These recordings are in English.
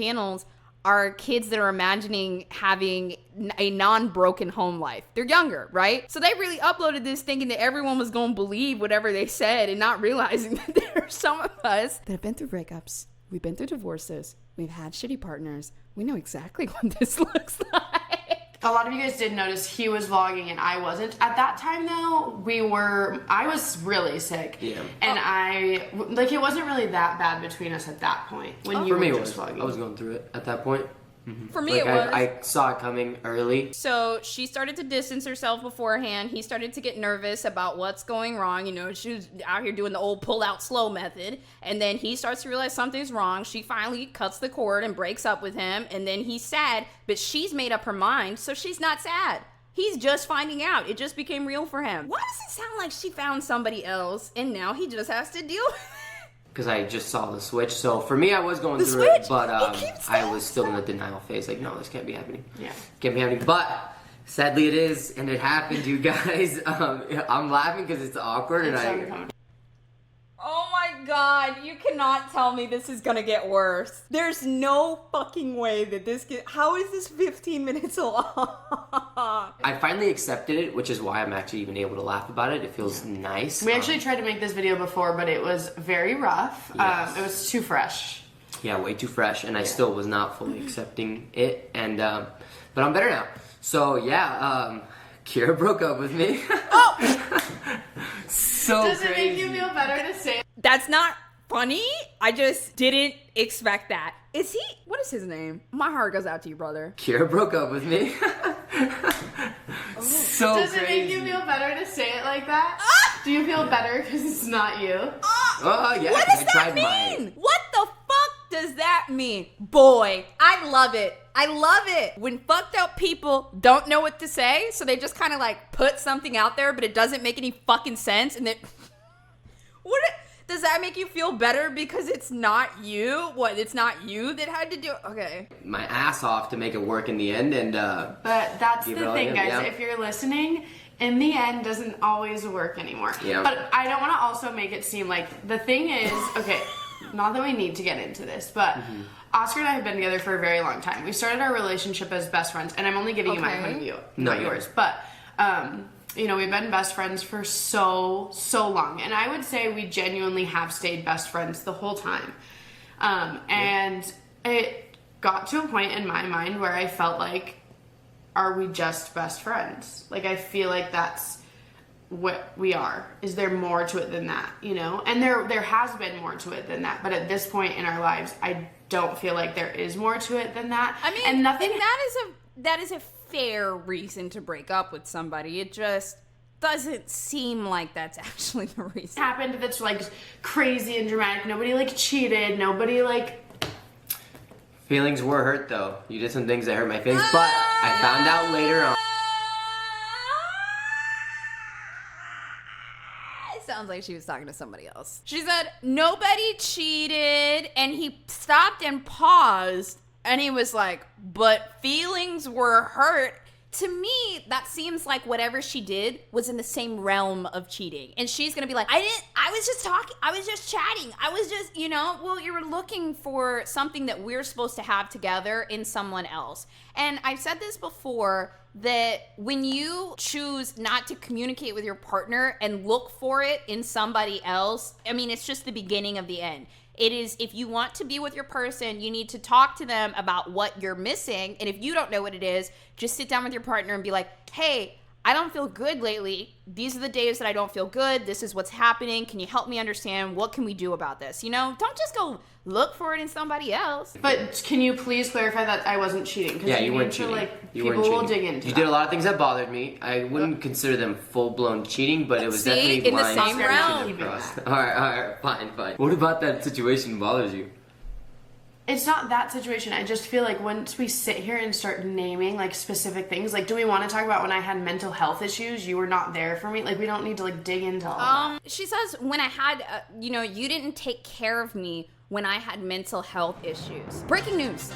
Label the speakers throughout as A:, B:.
A: channels are kids that are imagining having a non-broken home life. They're younger, right? So they really uploaded this thinking that everyone was going to believe whatever they said and not realizing that there are some of us that have been through breakups. We've been through divorces. We've had shitty partners. We know exactly what this looks like.
B: A lot of you guys did notice he was vlogging and I wasn't. At that time though, I was really sick. Yeah. And it wasn't really that bad between us at that point when you were just vlogging.
C: I was going through it at that point.
A: Mm-hmm. For me, it was.
C: I saw it coming early.
A: So she started to distance herself beforehand. He started to get nervous about what's going wrong. She was out here doing the old pull out slow method. And then he starts to realize something's wrong. She finally cuts the cord and breaks up with him. And then he's sad, but she's made up her mind, so she's not sad. He's just finding out. It just became real for him. Why does it sound like she found somebody else and now he just has to deal with it?
C: Because I just saw the switch. So for me, I was going through it, but I was still in the denial phase. Like, no, this can't be happening.
B: Yeah.
C: Can't be happening. But sadly it is, and it happened, you guys. I'm laughing because it's awkward.
A: Oh my God, you cannot tell me this is gonna get worse. There's no fucking way that how is this 15 minutes long?
C: I finally accepted it, which is why I'm actually even able to laugh about it. It feels nice.
B: We actually tried to make this video before, but it was very rough. Yes. It was too fresh.
C: Yeah, way too fresh, and I still was not fully accepting it, and but I'm better now. So yeah, Kira broke up with me.
A: Oh!
C: So
B: Does
C: crazy.
B: it make you feel better to say it?
A: That's not funny. I just didn't expect that. What is his name? My heart goes out to you, brother.
C: Kira broke up with me. So
B: Does
C: crazy.
B: it make you feel better to say it like that? Do you feel better because it's not you?
C: Oh yeah,
A: what does that mean? What the fuck does that mean? Boy, I love it. I love it when fucked up people don't know what to say, so they just kind of like put something out there, but it doesn't make any fucking sense, and then does that make you feel better because it's not you? What? It's not you that had to do it? Okay.
C: My ass off to make it work in the end, and
B: but that's the thing, guys. Yeah. If you're listening, in the end, doesn't always work anymore.
C: Yeah.
B: But I don't want to also make it seem like the thing is okay. Not that we need to get into this, but Oscar and I have been together for a very long time. We started our relationship as best friends, and I'm only giving you my point of view, not yours. But we've been best friends for so long, and I would say we genuinely have stayed best friends the whole time. And it got to a point in my mind where I felt like, are we just best friends? Like, I feel like that's what we are. Is there more to it than that, And there has been more to it than that, but at this point in our lives, I don't feel like there is more to it than that.
A: I mean,
B: and nothing.
A: And that is a fair reason to break up with somebody. It just doesn't seem like that's actually the reason.
B: Happened that's like crazy and dramatic. Nobody like cheated. Nobody like.
C: Feelings were hurt though. You did some things that hurt my feelings, but I found out later on.
A: Sounds like she was talking to somebody else. She said, nobody cheated, and he stopped and paused, and he was like, but feelings were hurt. To me, that seems like whatever she did was in the same realm of cheating. And she's gonna be like, I was just talking, I was just chatting, I was just, well, you were looking for something that we're supposed to have together in someone else. And I've said this before, that when you choose not to communicate with your partner and look for it in somebody else, I mean, it's just the beginning of the end. It is, if you want to be with your person, you need to talk to them about what you're missing. And if you don't know what it is, just sit down with your partner and be like, hey, I don't feel good lately. These are the days that I don't feel good. This is what's happening. Can you help me understand? What can we do about this? Don't just go look for it in somebody else.
B: But can you please clarify that I wasn't cheating?
C: Yeah, you weren't cheating.
B: People will dig into
C: You did a lot of things that bothered me. I wouldn't consider them full-blown cheating, but it was definitely
A: in the same realm.
C: All right, fine. What about that situation bothers you?
B: It's not that situation. I just feel like once we sit here and start naming like specific things, like do we want to talk about when I had mental health issues? You were not there for me. Like we don't need to like dig into all that.
A: She says when I had, you didn't take care of me when I had mental health issues. Breaking news.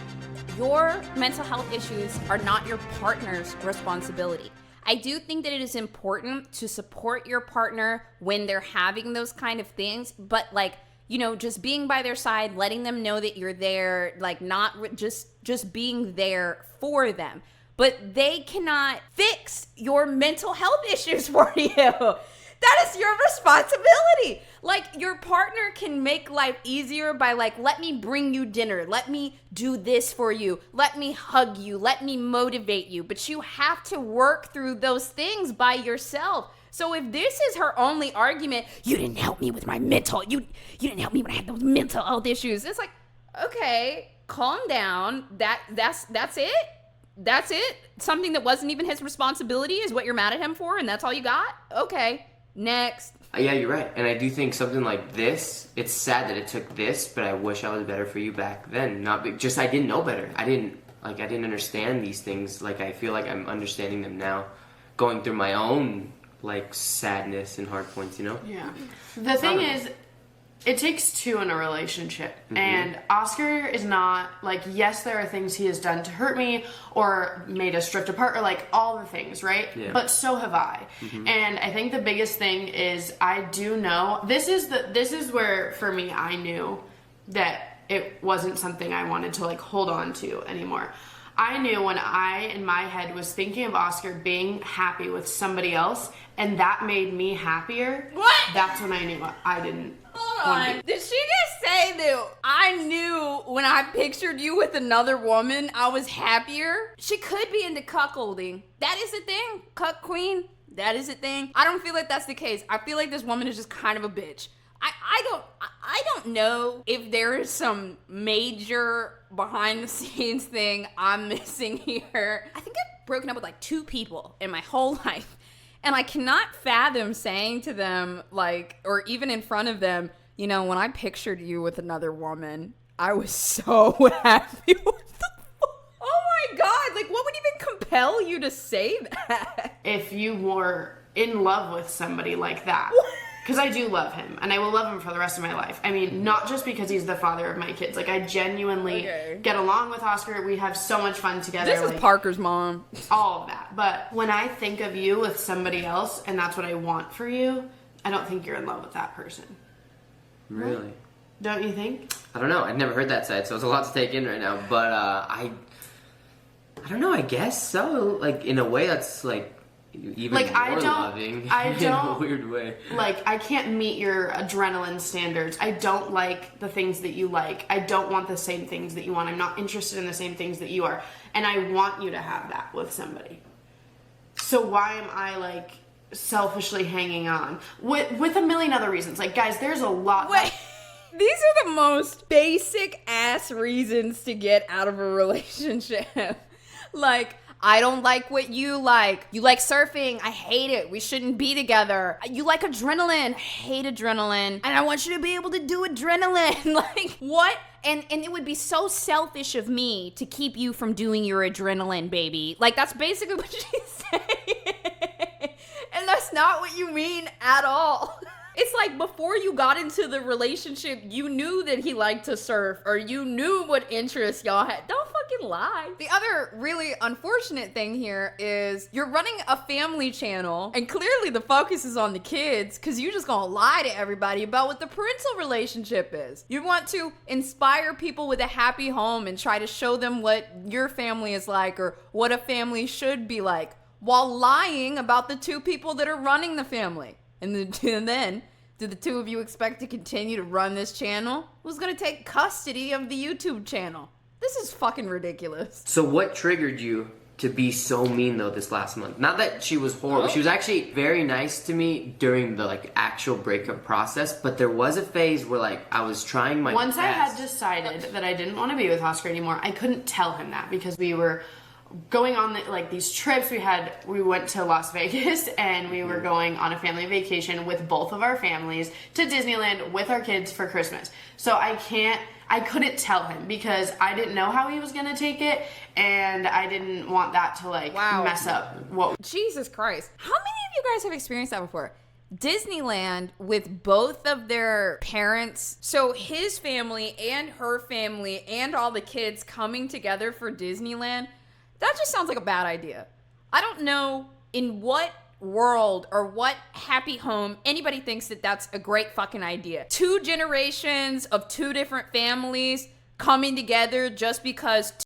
A: Your mental health issues are not your partner's responsibility. I do think that it is important to support your partner when they're having those kind of things, but like, just being by their side, letting them know that you're there, like not just being there for them. But they cannot fix your mental health issues for you. That is your responsibility. Like, your partner can make life easier by, like, let me bring you dinner. Let me do this for you. Let me hug you. Let me motivate you. But you have to work through those things by yourself. So if this is her only argument, you didn't help me with my mental, you didn't help me when I had those mental health issues. It's like, okay, calm down. That's it? That's it? Something that wasn't even his responsibility is what you're mad at him for, and that's all you got? Okay, next.
C: Yeah, you're right. And I do think something like this, it's sad that it took this, but I wish I was better for you back then. I didn't know better. I didn't understand these things. Like, I feel like I'm understanding them now, going through my own, like, sadness and hard points,
B: Yeah. The thing is, it takes two in a relationship. Mm-hmm. And Oscar is not, like, yes, there are things he has done to hurt me or made us drift apart or, like, all the things, right?
C: Yeah.
B: But so have I. Mm-hmm. And I think the biggest thing is I do know, this is where, for me, I knew that it wasn't something I wanted to, like, hold on to anymore. I knew when I, in my head, was thinking of Oscar being happy with somebody else, and that made me happier.
A: What?
B: That's when I knew I didn't.
A: Hold on. Did she just say that I knew when I pictured you with another woman, I was happier? She could be into cuckolding. That is a thing. Cuck queen. That is a thing. I don't feel like that's the case. I feel like this woman is just kind of a bitch. I don't know if there is some major behind the scenes thing I'm missing here. I think I've broken up with like 2 people in my whole life. And I cannot fathom saying to them, like, or even in front of them, when I pictured you with another woman, I was so happy with oh my God, like, what would even compel you to say that?
B: If you were in love with somebody like that. Because I do love him, and I will love him for the rest of my life. I mean, not just because he's the father of my kids. Like, I genuinely get along with Oscar. We have so much fun together.
A: This is Parker's mom.
B: All of that. But when I think of you with somebody else, and that's what I want for you, I don't think you're in love with that person.
C: Really?
B: Don't you think?
C: I don't know. I've never heard that side, so it's a lot to take in right now. But I don't know. I guess so. Like, in a way, that's like even
B: like,
C: more loving.
B: I don't
C: in a weird way.
B: Like, I can't meet your adrenaline standards. I don't like the things that you like. I don't want the same things that you want. I'm not interested in the same things that you are. And I want you to have that with somebody. So why am I, like, selfishly hanging on? With a million other reasons. Like, guys, there's a lot.
A: Wait. These are the most basic ass reasons to get out of a relationship. Like, I don't like what you like. You like surfing. I hate it. We shouldn't be together. You like adrenaline. I hate adrenaline. And I want you to be able to do adrenaline. Like, what? And it would be so selfish of me to keep you from doing your adrenaline, baby. Like, that's basically what she's saying. And that's not what you mean at all. It's like before you got into the relationship, you knew that he liked to surf or you knew what interests y'all had. Don't fucking lie. The other really unfortunate thing here is you're running a family channel and clearly the focus is on the kids because you're just gonna lie to everybody about what the parental relationship is. You want to inspire people with a happy home and try to show them what your family is like or what a family should be like while lying about the 2 people that are running the family. And then, do the 2 of you expect to continue to run this channel? Who's gonna take custody of the YouTube channel? This is fucking ridiculous.
C: So what triggered you to be so mean, though, this last month? Not that she was horrible. She was actually very nice to me during the, like, actual breakup process. But there was a phase where, like, I was trying my
B: Once
C: best.
B: I had decided that I didn't want to be with Oscar anymore, I couldn't tell him that because we were going on these trips. We went to Las Vegas and we were going on a family vacation with both of our families to Disneyland with our kids for Christmas. So I couldn't tell him because I didn't know how he was going to take it and I didn't want that to mess up what.
A: Jesus Christ. How many of you guys have experienced that before? Disneyland with both of their parents, so his family and her family and all the kids coming together for Disneyland. That just sounds like a bad idea. I don't know in what world or what happy home anybody thinks that that's a great fucking idea. 2 generations of 2 different families coming together just because